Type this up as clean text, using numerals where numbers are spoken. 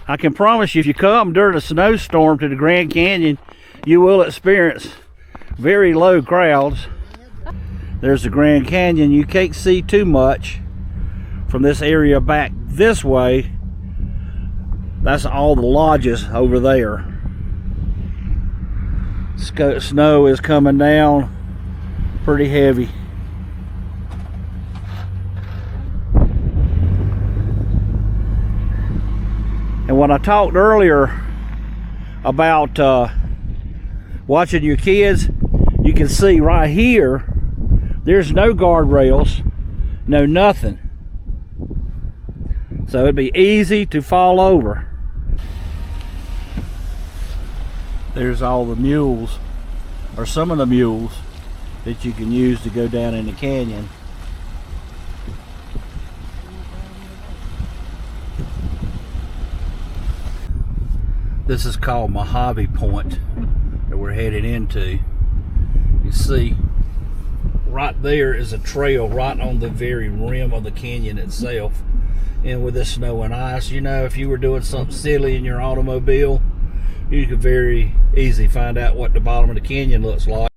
I can promise you, if you come during a snowstorm to the Grand Canyon, you will experience very low crowds. There's the Grand Canyon. You can't see too much from this area back this way. That's all the lodges over there. Snow is coming down pretty heavy. And when I talked earlier about watching your kids, you can see right here, there's no guardrails, no nothing. So it'd be easy to fall over. There's all the mules, or some of the mules, that you can use to go down in the canyon. This is called Mojave Point that we're headed into. You see, right there is a trail right on the very rim of the canyon itself. And with this snow and ice, you know, if you were doing something silly in your automobile, you could very easily find out what the bottom of the canyon looks like.